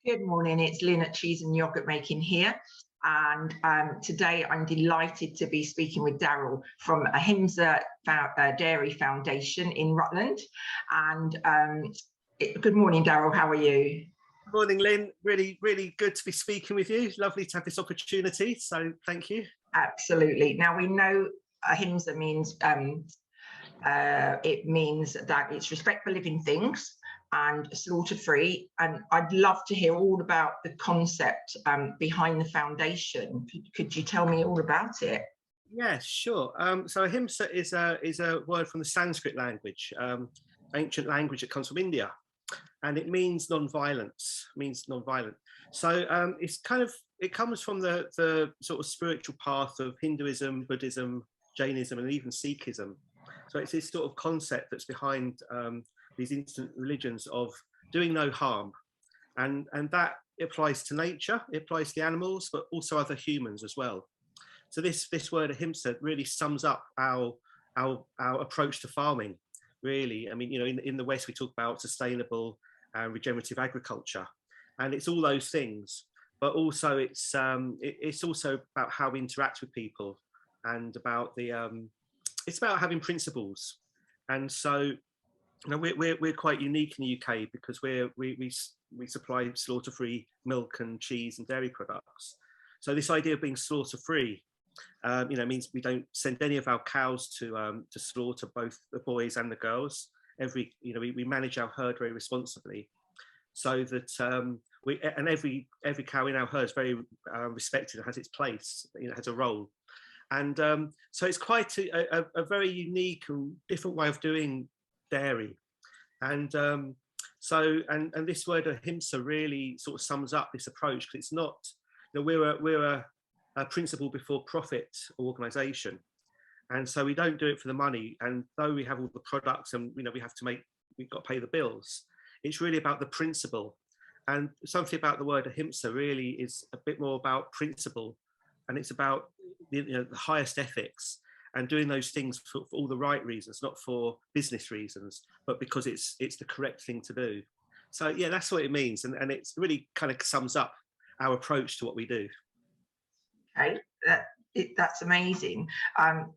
Good morning, it's Lynn at Cheese and Yogurt Making here. And today I'm delighted to be speaking with Daryl from Ahimsa Dairy Foundation in Rutland. And good morning, Daryl, how are you? Good morning, Lynn. Really, really good to be speaking with you. Lovely to have this opportunity, so thank you. Absolutely. Now we know Ahimsa means, it means that it's respect for living things and slaughter-free, and I'd love to hear all about the concept behind the foundation. Could you tell me all about it? Yeah, sure. So Ahimsa is a word from the Sanskrit language, ancient language that comes from India, and it means non-violence. So it comes from the sort of spiritual path of Hinduism, Buddhism, Jainism, and even Sikhism. So it's this sort of concept that's behind these ancient religions of doing no harm, and that applies to nature, it applies to the animals, but also other humans as well. So this word Ahimsa really sums up our approach to farming. Really, I mean, in the West we talk about sustainable and regenerative agriculture, and it's all those things. But also it's also about how we interact with people, and about it's about having principles. And so we're quite unique in the UK because we supply slaughter-free milk and cheese and dairy products. So this idea of being slaughter-free, means we don't send any of our cows to slaughter, both the boys and the girls. We manage our herd very responsibly, so that every cow in our herd is very respected and has its place, has a role. And so it's quite a very unique and different way of doing dairy. And this word Ahimsa really sort of sums up this approach, because it's not, we're a principle before profit organisation, and so we don't do it for the money. And though we have all the products and we've got to pay the bills, it's really about the principle. And something about the word Ahimsa really is a bit more about principle, and it's about the highest ethics, and doing those things for all the right reasons, not for business reasons, but because it's the correct thing to do. So yeah, that's what it means, and it's really kind of sums up our approach to what we do. Okay, that's amazing.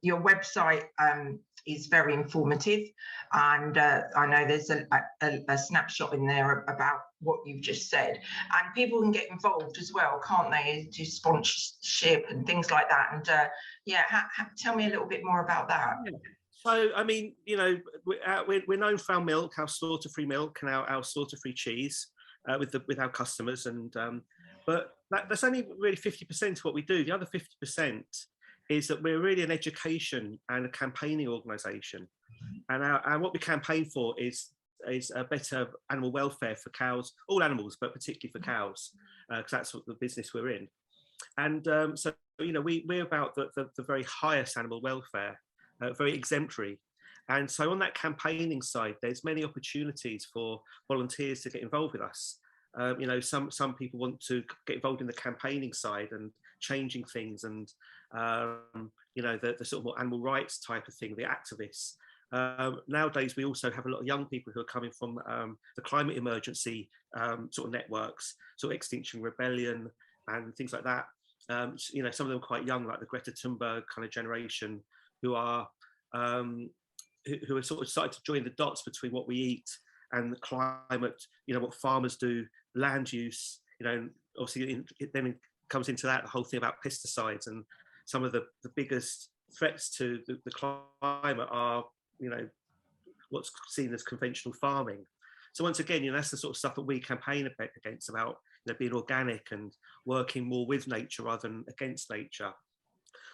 Your website is very informative, and I know there's a snapshot in there about what you've just said, and people can get involved as well, can't they, to sponsorship and things like that. And tell me a little bit more about that. So I mean, we're known for our milk, our slaughter-free milk, and our slaughter-free cheese with our customers, and but that's only really 50% of what we do. The other 50% is that we're really an education and a campaigning organisation, and what we campaign for is a better animal welfare for cows, all animals, but particularly for cows, because that's what the business we're in. And so we're about the very highest animal welfare, very exemplary. And so on that campaigning side, there's many opportunities for volunteers to get involved with us. Some people want to get involved in the campaigning side and changing things, and the sort of more animal rights type of thing, the activists. Nowadays, we also have a lot of young people who are coming from the climate emergency sort of networks, sort of Extinction Rebellion and things like that. Some of them quite young, like the Greta Thunberg kind of generation, who are sort of starting to join the dots between what we eat and the climate, what farmers do, land use, obviously then it comes into that, the whole thing about pesticides, and some of the biggest threats to the climate are, what's seen as conventional farming. So once again, that's the sort of stuff that we campaign against, about being organic and working more with nature rather than against nature.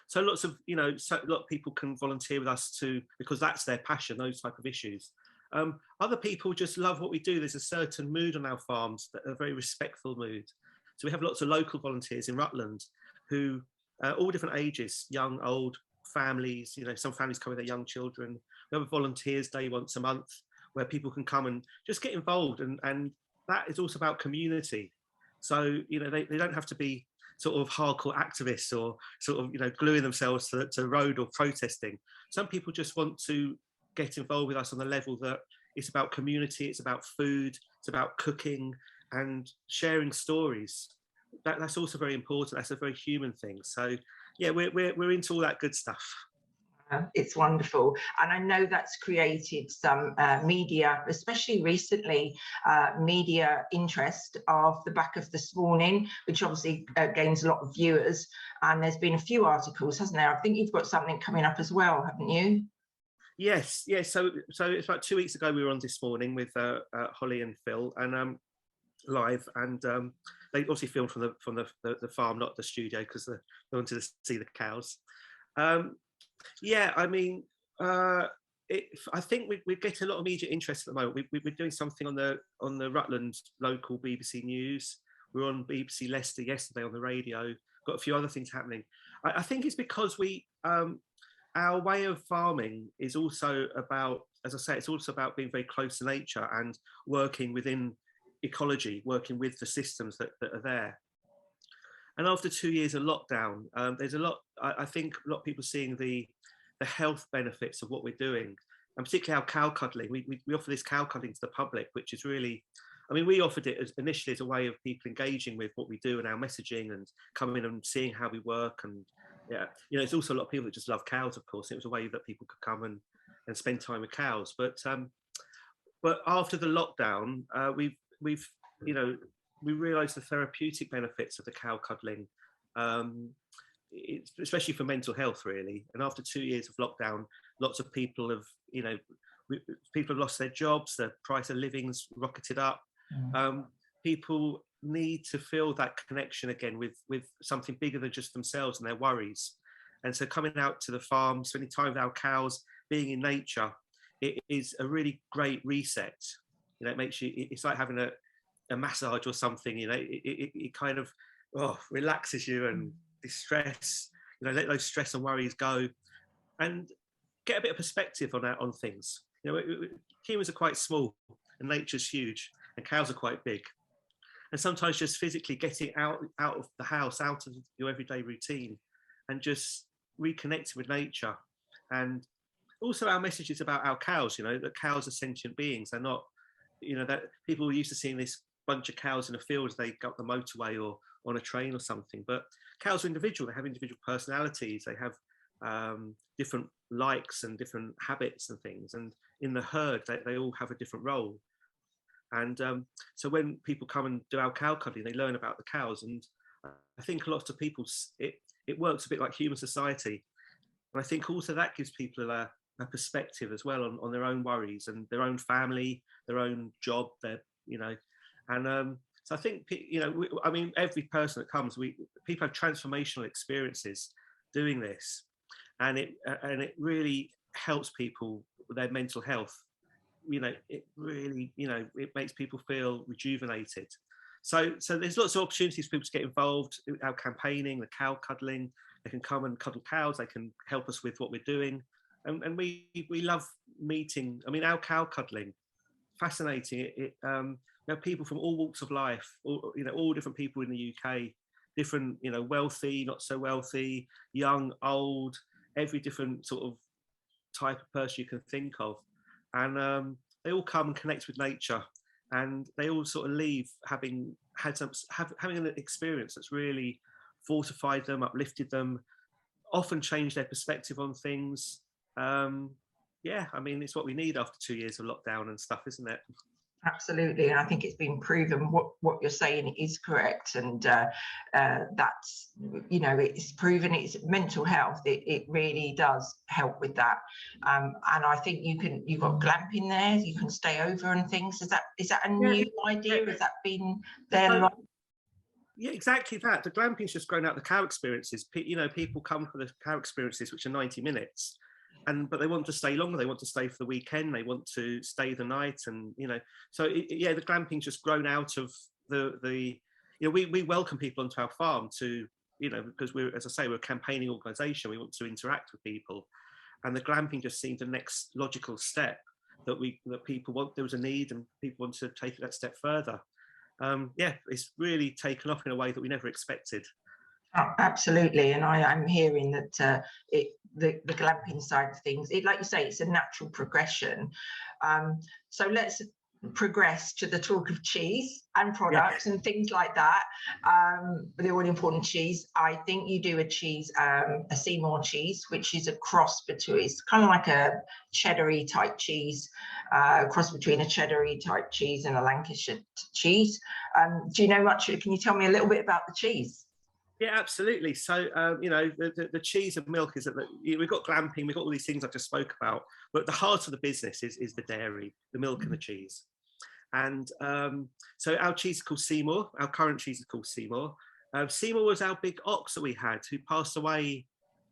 So lots of, a lot of people can volunteer with us too, because that's their passion, those type of issues. Other people just love what we do. There's a certain mood on our farms, a very respectful mood. So we have lots of local volunteers in Rutland who all different ages, young, old, families. Some families come with their young children. We have a volunteers day once a month where people can come and just get involved, and that is also about community. So they don't have to be sort of hardcore activists or sort of gluing themselves to the road or protesting. Some people just want to get involved with us on the level that it's about community, it's about food, it's about cooking, and sharing stories. That's also very important. That's a very human thing. So yeah, we're into all that good stuff. It's wonderful, and I know that's created some media, especially recently, media interest off the back of This Morning, which obviously gains a lot of viewers. And there's been a few articles, hasn't there? I think you've got something coming up as well, haven't you? Yes, yes. So it's about 2 weeks ago we were on This Morning with Holly and Phil, and live, and they obviously filmed from the farm, not the studio, because they wanted to see the cows. Yeah, I mean, I think we're getting a lot of media interest at the moment. We're doing something on the Rutland local BBC News. We were on BBC Leicester yesterday on the radio. Got a few other things happening. I think it's because our way of farming is also about, as I say, it's also about being very close to nature and working within ecology, working with the systems that are there. And after 2 years of lockdown, there's a lot, I think a lot of people seeing the health benefits of what we're doing, and particularly our cow cuddling. We offer this cow cuddling to the public, which is really, I mean, we offered it initially as a way of people engaging with what we do and our messaging and coming and seeing how we work. And yeah, you know, it's also a lot of people that just love cows, of course. It was a way that people could come and spend time with cows. But after the lockdown, we've you know, we realised the therapeutic benefits of the cow cuddling, especially for mental health, really. And after 2 years of lockdown, lots of people have, you know, people have lost their jobs, the price of living's rocketed up. People need to feel that connection again with something bigger than just themselves and their worries. And so coming out to the farm, spending time with our cows, being in nature, it is a really great reset. You know, it makes you, it's like having a massage or something. You know, it kind of relaxes you and distress, you know, let those stress and worries go and get a bit of perspective on things. You know, humans are quite small and nature's huge, and cows are quite big. And sometimes just physically getting out of the house, out of your everyday routine, and just reconnecting with nature. And also our messages about our cows, you know, that cows are sentient beings. They're not, you know, that people are used to seeing this bunch of cows in a field, they go up the motorway or on a train or something. But cows are individual. They have individual personalities. They have different likes and different habits and things. And in the herd, they all have a different role. And so when people come and do our cow cuddling, they learn about the cows. And I think a lot of people, it works a bit like human society. And I think also that gives people a perspective as well on their own worries and their own family, their own job, their, you know. And so I think, you know, I mean, every person that comes, people have transformational experiences doing this, and it really helps people with their mental health. You know, it really, you know, it makes people feel rejuvenated. So there's lots of opportunities for people to get involved. Our campaigning, the cow cuddling, they can come and cuddle cows. They can help us with what we're doing, and we love meeting. I mean, our cow cuddling, fascinating. You know, people from all walks of life, all different people in the UK, different, you know, wealthy, not so wealthy, young, old, every different sort of type of person you can think of. And they all come and connect with nature, and they all sort of leave having had having an experience that's really fortified them, uplifted them, often changed their perspective on things. Yeah, I mean, it's what we need after 2 years of lockdown and stuff, isn't it? Absolutely, and I think it's been proven what you're saying is correct, and that's, you know, it's proven it's mental health. It really does help with that, and I think you've got glamping there. You can stay over and things. Is that a new idea? Has that been there? Yeah, exactly that. The glamping's just grown out the cow experiences. You know, people come for the cow experiences, which are 90 minutes. But they want to stay longer. They want to stay for the weekend. They want to stay the night, and you know. So yeah, the glamping's just grown out of the. You know, we welcome people onto our farm to, you know, because we're, as I say, we're a campaigning organisation. We want to interact with people, and the glamping just seemed the next logical step that people want. There was a need, and people want to take it that step further. Yeah, it's really taken off in a way that we never expected. Oh, absolutely, and I'm hearing that the glamping side of things, like you say, it's a natural progression. So let's progress to the talk of cheese and products and things like that, the all important cheese, I think you do a cheese, a Seymour cheese, which is a cross between, it's kind of like a cheddar-y type cheese, cross between a cheddar-y type cheese and a Lancashire cheese. Do you know much? Can you tell me a little bit about the cheese? Yeah, absolutely. So, you know, the cheese and milk is that we've got glamping, we've got all these things I just spoke about, but the heart of the business is the dairy, the milk and the cheese. And so our cheese is called Seymour. Our current cheese is called Seymour. Seymour was our big ox that we had, who passed away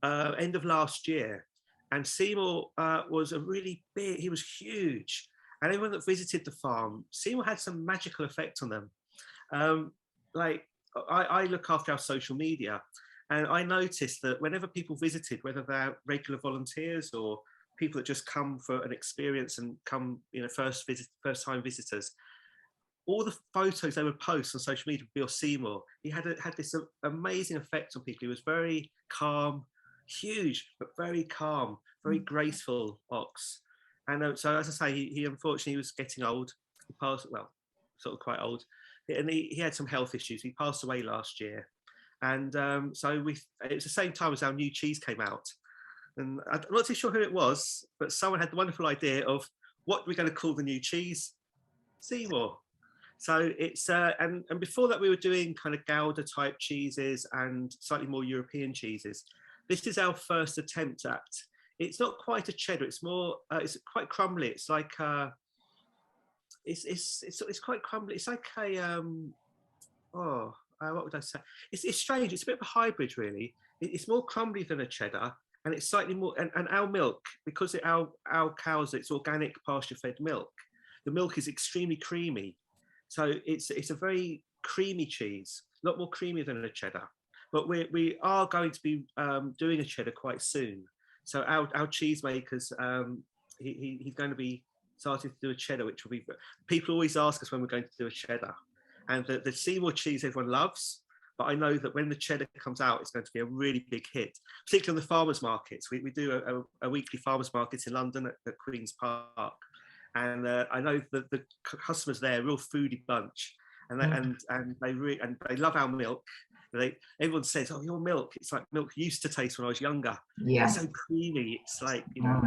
end of last year. And Seymour was a really big, he was huge. And everyone that visited the farm, Seymour had some magical effect on them. Like, I look after our social media, and I noticed that whenever people visited, whether they're regular volunteers or people that just come for an experience and come, you know, first time visitors, all the photos they would post on social media would be of Seymour. He had this amazing effect on people. He was very calm, huge, but very calm, very graceful ox. And so, as I say, he unfortunately was getting old. He passed, well, sort of quite old. And he had some health issues. He passed away last year. And so it was the same time as our new cheese came out. And I'm not too sure who it was, but someone had the wonderful idea of what we're going to call the new cheese, Seymour. So it's, and before that we were doing kind of Gouda type cheeses and slightly more European cheeses. This is our first attempt at, it's not quite a cheddar, it's more, it's quite crumbly. It's like, it's quite crumbly. It's like a what would I say? It's strange. It's a bit of a hybrid, really. It's more crumbly than a cheddar, and it's slightly more. And our milk, because our cows, it's organic pasture-fed milk. The milk is extremely creamy, so it's a very creamy cheese, a lot more creamy than a cheddar. But we are going to be doing a cheddar quite soon. So our cheesemakers, he's going to be started to do a cheddar, which will be, people always ask us when we're going to do a cheddar. And the Seymour cheese everyone loves, but I know that when the cheddar comes out, it's going to be a really big hit, particularly on the farmers markets. We do a weekly farmers market in London at Queen's Park. And I know that the customers there, a real foodie bunch, and they love our milk. Everyone says, "Oh, your milk! It's like milk used to taste when I was younger. Yeah, it's so creamy. It's like, you know,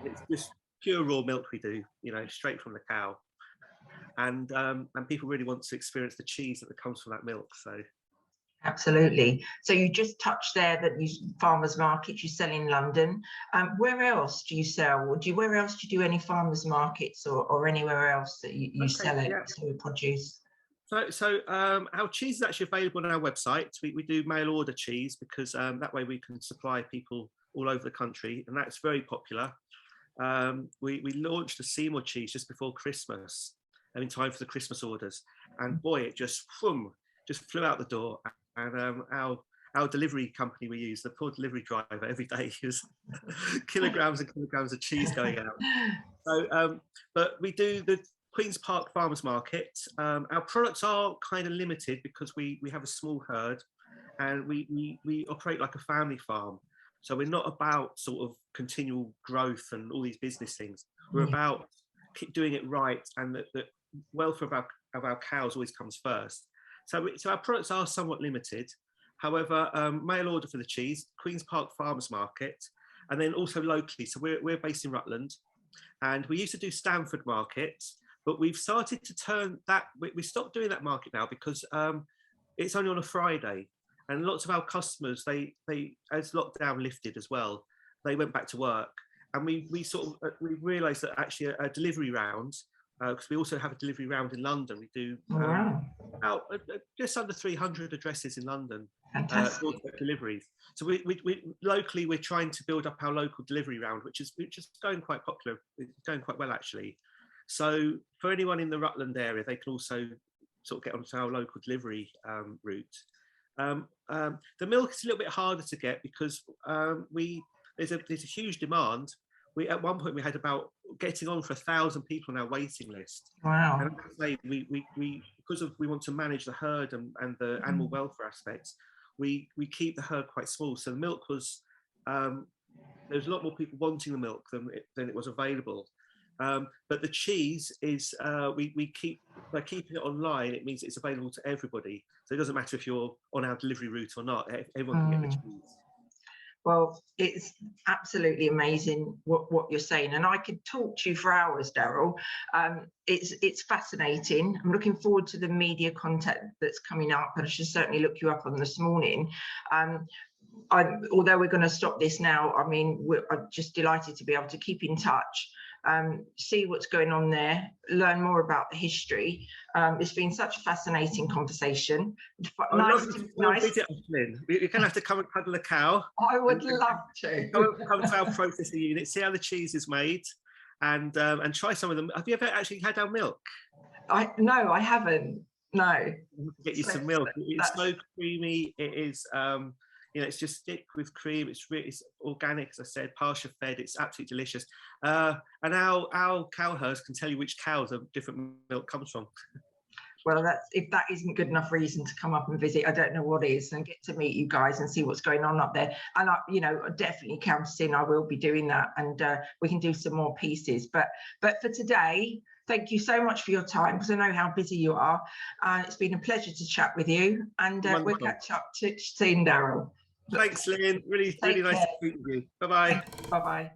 it's just pure raw milk we do, you know, straight from the cow." And people really want to experience the cheese that comes from that milk. So absolutely. So you just touched there that you farmers markets you sell in London. Where else do you sell? Where else do you do any farmers markets or anywhere else that you sell it? Yeah. So your produce. So our cheese is actually available on our website. We do mail order cheese because that way we can supply people all over the country, and that's very popular. We launched the Seymour cheese just before Christmas, in time for the Christmas orders, and boy, it just flew out the door. And our delivery company we use, the poor delivery driver, every day is kilograms and kilograms of cheese going out. So, but we do the Queen's Park Farmers Market. Our products are kind of limited because we have a small herd, and we operate like a family farm. So we're not about sort of continual growth and all these business things. We're about keep doing it right, and the welfare of our cows always comes first. So our products are somewhat limited. However, mail order for the cheese, Queen's Park Farmers Market, and then also locally. So we're based in Rutland, and we used to do Stamford Market, but we've started to turn that. We stopped doing that market now because it's only on a Friday. And lots of our customers, they as lockdown lifted as well, they went back to work, and we realised that actually a delivery round, because we also have a delivery round in London. We do about just under 300 addresses in London, deliveries. So we locally we're trying to build up our local delivery round, which is going quite popular. It's going quite well actually. So for anyone in the Rutland area, they can also sort of get onto our local delivery route. The milk is a little bit harder to get because there's a huge demand. At one point we had about getting on for 1,000 people on our waiting list. Wow! And I say we because we want to manage the herd and the animal welfare aspects, we keep the herd quite small. So the milk was there's a lot more people wanting the milk than it was available. But the cheese is we keep by keeping it online. It means it's available to everybody, so it doesn't matter if you're on our delivery route or not. Everyone can get the cheese. Well, it's absolutely amazing what you're saying, and I could talk to you for hours, Daryl. It's fascinating. I'm looking forward to the media content that's coming up, and I should certainly look you up on this morning. Although we're going to stop this now, I mean, I'm just delighted to be able to keep in touch, see what's going on there, learn more about the history. It's been such a fascinating conversation. Nice. Visit us, Lynn. You're going to have to come and cuddle a cow. I would love to. Come to our processing unit, see how the cheese is made, and try some of them. Have you ever actually had our milk? No, I haven't. No. Get you some milk. It's so creamy. It is. It's just thick with cream. It's organic, as I said, pasture fed. It's absolutely delicious. And our cow herds can tell you which cows a different milk comes from. Well, if that isn't good enough reason to come up and visit, I don't know what is, and get to meet you guys and see what's going on up there. And I definitely counting, I will be doing that, and we can do some more pieces. But for today, thank you so much for your time, because I know how busy you are. It's been a pleasure to chat with you, and we'll catch up soon, Daryl. Thanks, Lynn. Really nice to meet you. Bye-bye. Bye-bye.